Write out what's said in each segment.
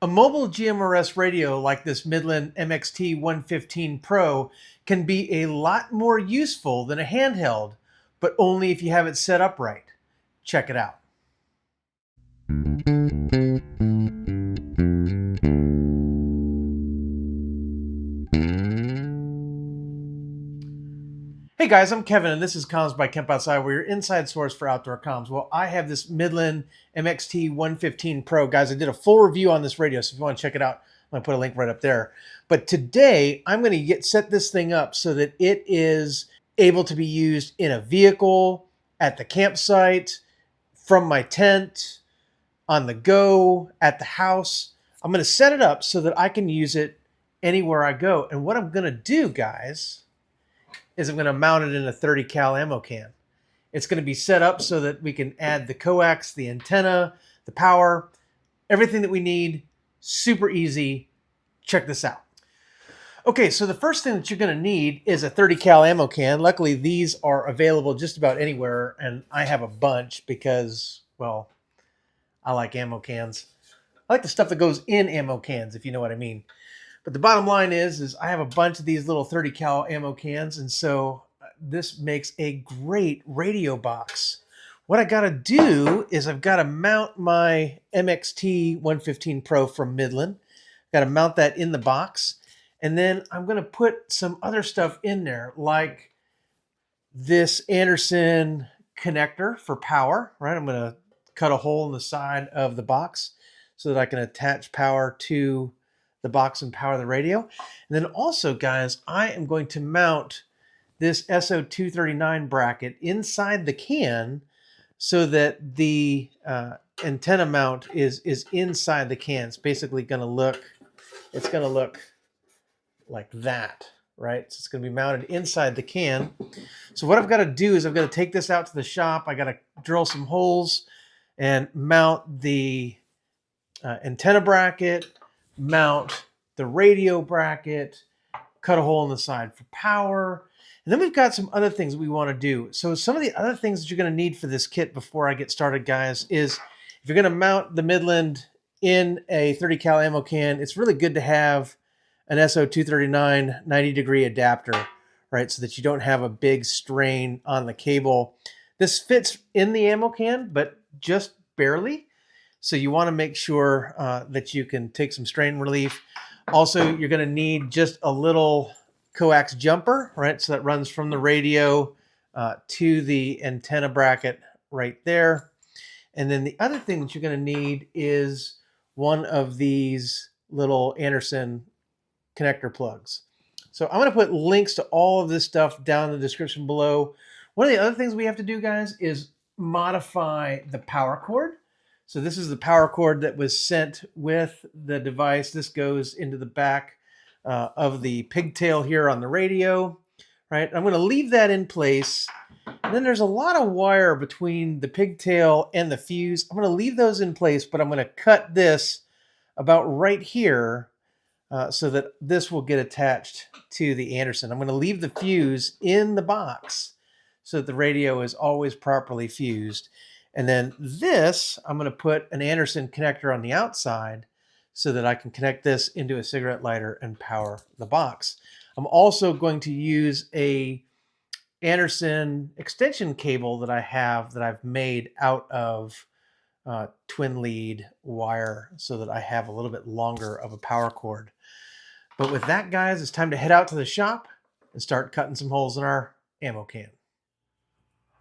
A mobile GMRS radio like this Midland MXT115 Pro can be a lot more useful than a handheld, but only if you have it set up right. Check it out. Hey guys, I'm Kevin and this is Comms by Kemp Outside, where your inside source for outdoor comms. Well, I have this Midland MXT115 Pro. Guys, I did a full review on this radio, so if you want to check it out, I'm going to put a link right up there. But today, I'm going to set this thing up so that it is able to be used in a vehicle, at the campsite, from my tent, on the go, at the house. I'm going to set it up so that I can use it anywhere I go. And what I'm going to do, guys, is I'm going to mount it in a 30 cal ammo can. It's going to be set up so that we can add the coax, the antenna, the power, everything that we need. Super easy. Check this out. Okay, so the first thing that you're going to need is a 30 cal ammo can. Luckily, these are available just about anywhere, and I have a bunch because, well, I like ammo cans. I like the stuff that goes in ammo cans, if you know what I mean. But the bottom line is I have a bunch of these little 30 cal ammo cans, and so this makes a great radio box. What I got to do is I've got to mount my MXT 115 Pro from Midland. Got to mount that in the box, and then I'm going to put some other stuff in there, like this Anderson connector for power, right? I'm going to cut a hole in the side of the box so that I can attach power to the box and power the radio. And then also, guys, I am going to mount this SO239 bracket inside the can so that the antenna mount is inside the can. It's basically going to look, like that, right? So it's going to be mounted inside the can. So what I've got to do is I've got to take this out to the shop. I got to drill some holes and mount the antenna bracket, mount the radio bracket, cut a hole in the side for power. And then we've got some other things we want to do. So some of the other things that you're going to need for this kit before I get started, guys, is if you're going to mount the Midland in a 30 cal ammo can, it's really good to have an SO239 90-degree adapter, right? So that you don't have a big strain on the cable. This fits in the ammo can, but just barely. So you want to make sure that you can take some strain relief. Also, you're going to need just a little coax jumper, right? So that runs from the radio to the antenna bracket right there. And then the other thing that you're going to need is one of these little Anderson connector plugs. So I'm going to put links to all of this stuff down in the description below. One of the other things we have to do, guys, is modify the power cord. So this is the power cord that was sent with the device. This goes into the back of the pigtail here on the radio, right? I'm going to leave that in place. And then there's a lot of wire between the pigtail and the fuse. I'm going to leave those in place, but I'm going to cut this about right here so that this will get attached to the Anderson. I'm going to leave the fuse in the box so that the radio is always properly fused. And then this, I'm going to put an Anderson connector on the outside so that I can connect this into a cigarette lighter and power the box. I'm also going to use a Anderson extension cable that I have that I've made out of twin lead wire so that I have a little bit longer of a power cord. But with that, guys, it's time to head out to the shop and start cutting some holes in our ammo can.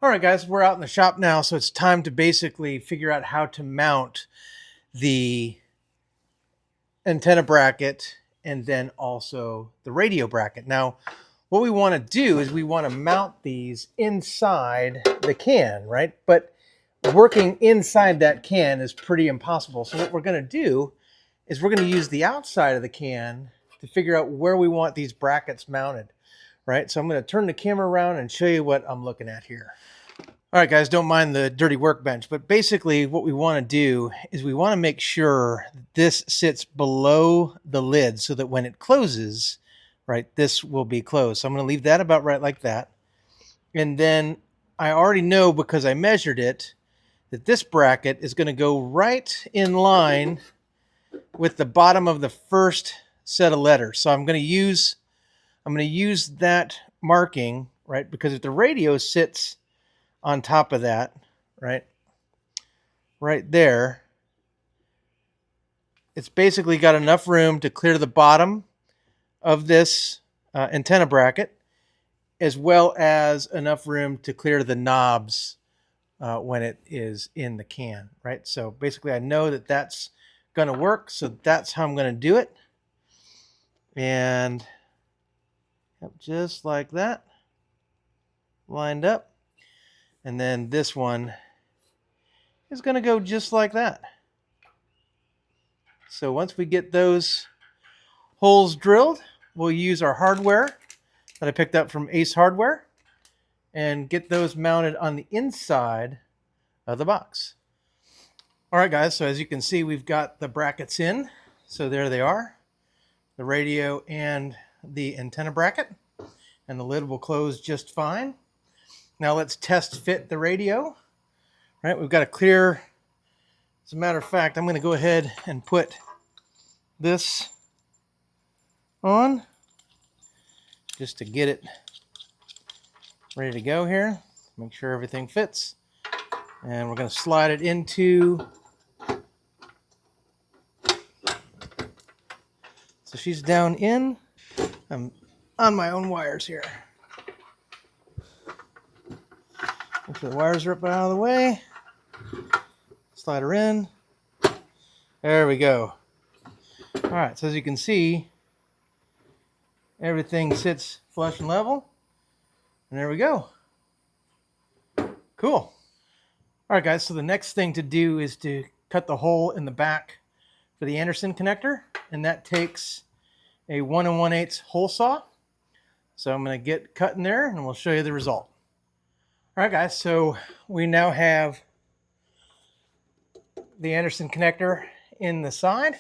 All right, guys, we're out in the shop now, so it's time to basically figure out how to mount the antenna bracket and then also the radio bracket. Now, what we want to do is we want to mount these inside the can, right? But working inside that can is pretty impossible. So what we're going to do is we're going to use the outside of the can to figure out where we want these brackets mounted, right? So I'm going to turn the camera around and show you what I'm looking at here. All right, guys, don't mind the dirty workbench, but basically what we want to do is we want to make sure this sits below the lid so that when it closes, right, this will be closed. So I'm going to leave that about right like that. And then I already know, because I measured it, that this bracket is going to go right in line with the bottom of the first set of letters. So I'm going to use that marking, right? Because if the radio sits on top of that, right there, it's basically got enough room to clear the bottom of this antenna bracket, as well as enough room to clear the knobs when it is in the can, right? So basically I know that that's going to work, so that's how I'm going to do it. And just like that, lined up. And then this one is going to go just like that. So once we get those holes drilled, we'll use our hardware that I picked up from Ace Hardware and get those mounted on the inside of the box. All right, guys, so as you can see, we've got the brackets in. So there they are, the radio and the antenna bracket, and the lid will close just fine. Now let's test fit the radio. All right, we've got a clear, as a matter of fact, I'm going to go ahead and put this on just to get it ready to go here. Make sure everything fits. And we're going to slide it into. So she's down in. I'm on my own wires here. Make sure the wires are up out of the way. Slide her in. There we go. All right, so as you can see, everything sits flush and level. And there we go. Cool. All right, guys, so the next thing to do is to cut the hole in the back for the Anderson connector, and that takes a 1 1/8 hole saw. So I'm going to get cut in there, and we'll show you the result. All right, guys, so we now have the Anderson connector in the side,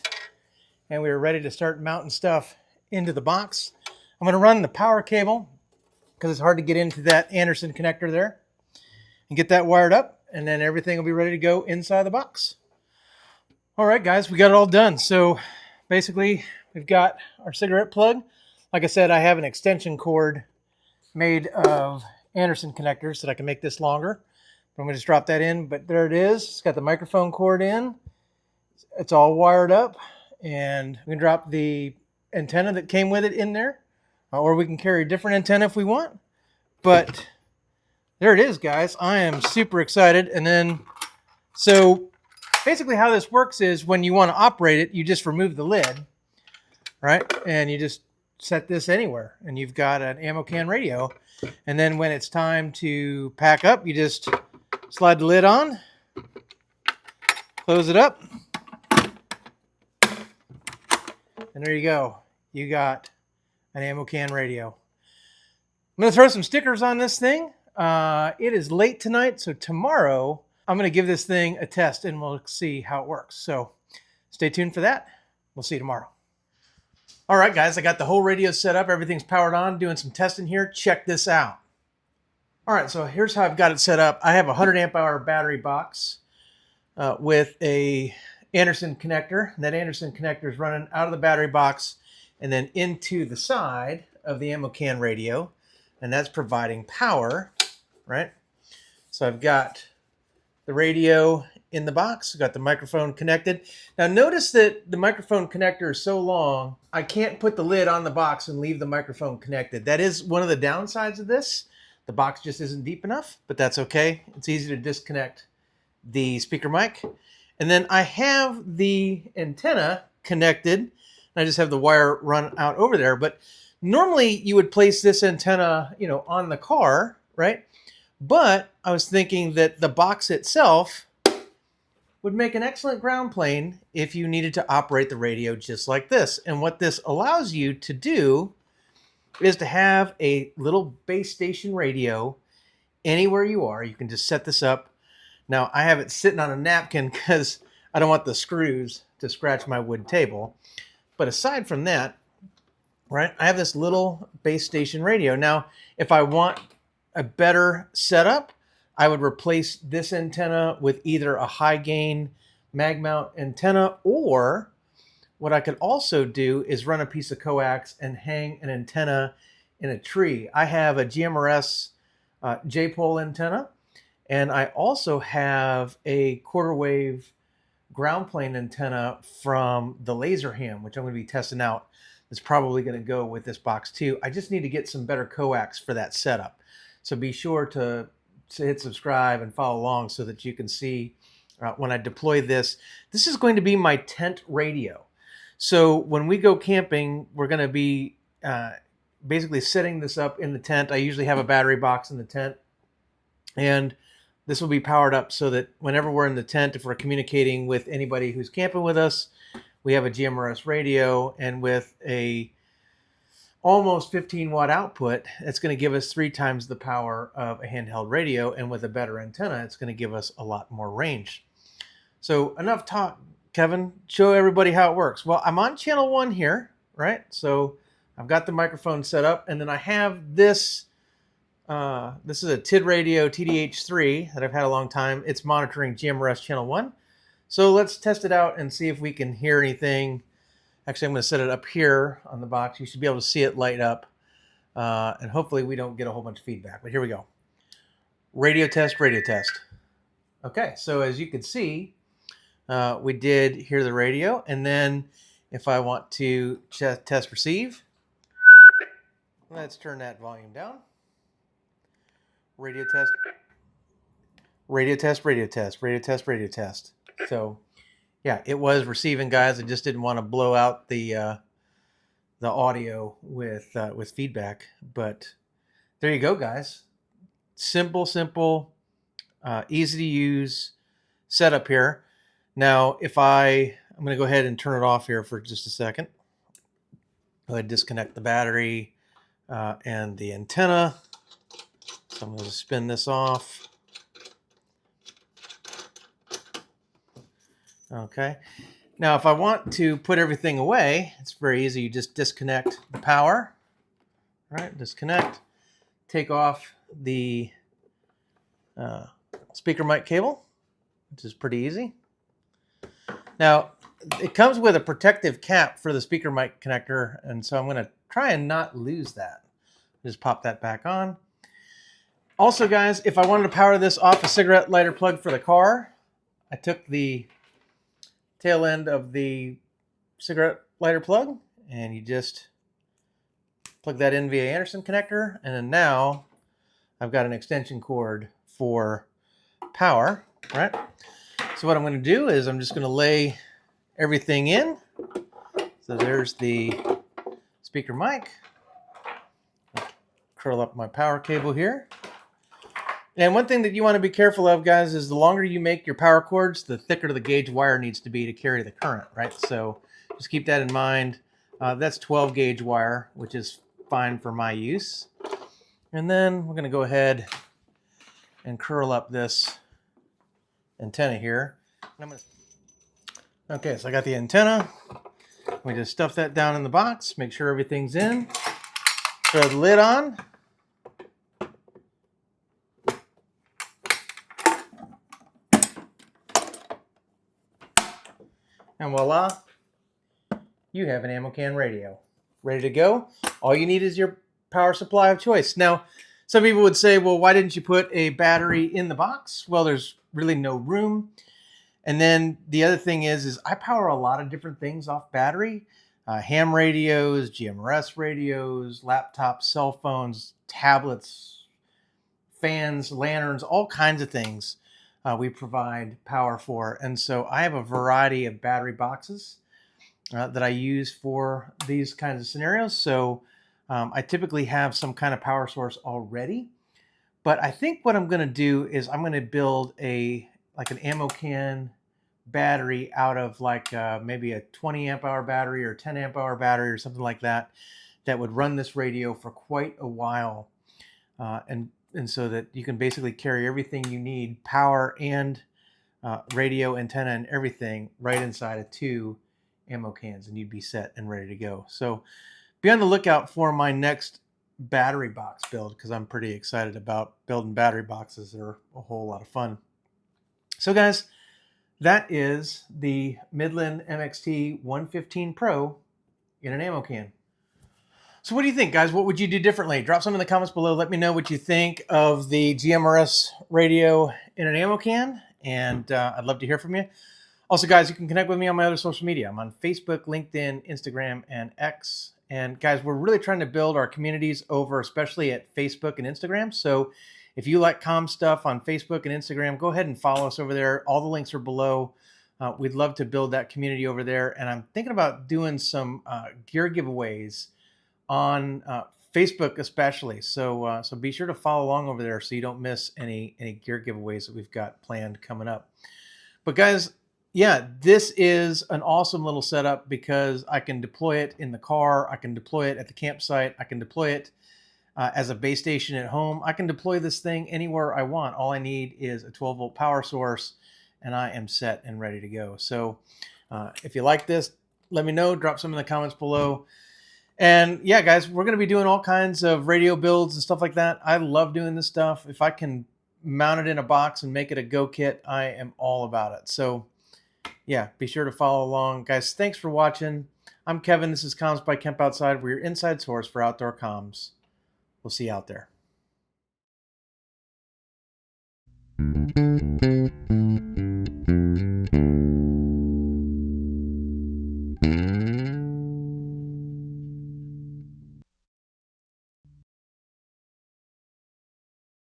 and we're ready to start mounting stuff into the box. I'm going to run the power cable because it's hard to get into that Anderson connector there, and get that wired up, and then everything will be ready to go inside the box. All right, guys, we got it all done. So basically, we've got our cigarette plug. Like I said, I have an extension cord made of Anderson connectors so that I can make this longer. But I'm going to just drop that in, but there it is. It's got the microphone cord in. It's all wired up, and we can drop the antenna that came with it in there, or we can carry a different antenna if we want. But there it is, guys. I am super excited. And then, so basically how this works is when you want to operate it, you just remove the lid, right? And you just set this anywhere, and you've got an ammo can radio. And then when it's time to pack up, you just slide the lid on, close it up, and there you go. You got an ammo can radio. I'm going to throw some stickers on this thing. It is late tonight, so tomorrow I'm going to give this thing a test, and we'll see how it works. So stay tuned for that. We'll see you tomorrow. All right, guys, I got the whole radio set up. Everything's powered on, doing some testing here. Check this out. All right, so here's how I've got it set up. I have a 100 amp hour battery box with a Anderson connector. That Anderson connector is running out of the battery box and then into the side of the ammo can radio, and that's providing power, right? So I've got the radio in the box. I've got the microphone connected. Now notice that the microphone connector is so long, I can't put the lid on the box and leave the microphone connected. That is one of the downsides of this. The box just isn't deep enough, but that's okay. It's easy to disconnect the speaker mic. And then I have the antenna connected, and I just have the wire run out over there. But normally you would place this antenna, on the car, right? But I was thinking that the box itself would make an excellent ground plane if you needed to operate the radio just like this. And what this allows you to do is to have a little base station radio anywhere you are. You can just set this up. Now I have it sitting on a napkin because I don't want the screws to scratch my wood table. But aside from that, right, I have this little base station radio. Now, if I want a better setup, I would replace this antenna with either a high gain mag mount antenna, or what I could also do is run a piece of coax and hang an antenna in a tree. I have a GMRS J-pole antenna, and I also have a quarter wave ground plane antenna from the laser ham, which I'm going to be testing out. It's probably going to go with this box too. I just need to get some better coax for that setup. So be sure to hit subscribe and follow along so that you can see when I deploy this. This is going to be my tent radio. So when we go camping, we're going to be basically setting this up in the tent. I usually have a battery box in the tent, and this will be powered up so that whenever we're in the tent, if we're communicating with anybody who's camping with us, we have a GMRS radio, and with a almost 15-watt output, it's going to give us 3 times the power of a handheld radio, and with a better antenna, it's going to give us a lot more range. So enough talk, Kevin. Show everybody how it works. Well, I'm on channel 1 here, right? So I've got the microphone set up, and then I have this. This is a TID radio TDH3 that I've had a long time. It's monitoring GMRS channel 1. So let's test it out and see if we can hear anything. Actually, I'm going to set it up here on the box. You should be able to see it light up. And hopefully we don't get a whole bunch of feedback. But here we go. Radio test, radio test. Okay, so as you can see, we did hear the radio. And then if I want to test receive, let's turn that volume down. Radio test, radio test, radio test, radio test, radio test. So yeah, it was receiving, guys. I just didn't want to blow out the audio with feedback. But there you go, guys. Simple, easy to use setup here. Now, if I'm going to go ahead and turn it off here for just a second. Go ahead and disconnect the battery and the antenna. So I'm going to spin this off. Okay. Now, if I want to put everything away, it's very easy. You just disconnect the power. All right, disconnect. Take off the speaker mic cable, which is pretty easy. Now, it comes with a protective cap for the speaker mic connector, and so I'm going to try and not lose that. Just pop that back on. Also, guys, if I wanted to power this off a cigarette lighter plug for the car, I took the tail end of the cigarette lighter plug, and you just plug that in via Anderson connector, and then now I've got an extension cord for power, right? So what I'm going to do is I'm just going to lay everything in. So there's the speaker mic. Curl up my power cable here. And one thing that you want to be careful of, guys, is the longer you make your power cords, the thicker the gauge wire needs to be to carry the current, right? So just keep that in mind. That's 12 gauge wire, which is fine for my use. And then we're going to go ahead and curl up this antenna here. Okay, so I got the antenna. We just stuff that down in the box, make sure everything's in. Throw the lid on. And voila, you have an ammo can radio ready to go. All you need is your power supply of choice. Now, some people would say, well, why didn't you put a battery in the box? Well, there's really no room. And then the other thing is I power a lot of different things off battery. Ham radios, GMRS radios, laptops, cell phones, tablets, fans, lanterns, all kinds of things. We provide power for. And so I have a variety of battery boxes that I use for these kinds of scenarios. So I typically have some kind of power source already. But I think what I'm going to do is I'm going to build an ammo can battery out of maybe a 20 amp hour battery or 10 amp hour battery or something like that would run this radio for quite a while. And so that you can basically carry everything you need, power and radio, antenna, and everything right inside of 2 ammo cans, and you'd be set and ready to go. So be on the lookout for my next battery box build, because I'm pretty excited about building battery boxes. They're a whole lot of fun. So guys, That is the Midland MXT115 Pro in an ammo can. So what do you think, guys? What would you do differently? Drop some in the comments below. Let me know what you think of the GMRS radio in an ammo can, and I'd love to hear from you. Also, guys, you can connect with me on my other social media. I'm on Facebook, LinkedIn, Instagram, and X. And guys, we're really trying to build our communities over, especially at Facebook and Instagram. So if you like comm stuff on Facebook and Instagram, go ahead and follow us over there. All the links are below. We'd love to build that community over there. And I'm thinking about doing some gear giveaways on Facebook especially. So so be sure to follow along over there so you don't miss any gear giveaways that we've got planned coming up. But guys, yeah, this is an awesome little setup because I can deploy it in the car. I can deploy it at the campsite. I can deploy it as a base station at home. I can deploy this thing anywhere I want. All I need is a 12-volt power source, and I am set and ready to go. So if you like this, let me know. Drop some in the comments below. And yeah, guys, we're going to be doing all kinds of radio builds and stuff like that. I love doing this stuff. If I can mount it in a box and make it a go kit, I am all about it. So yeah, be sure to follow along. Guys, thanks for watching. I'm Kevin. This is Comms by Kemp Outside. We're your inside source for outdoor comms. We'll see you out there.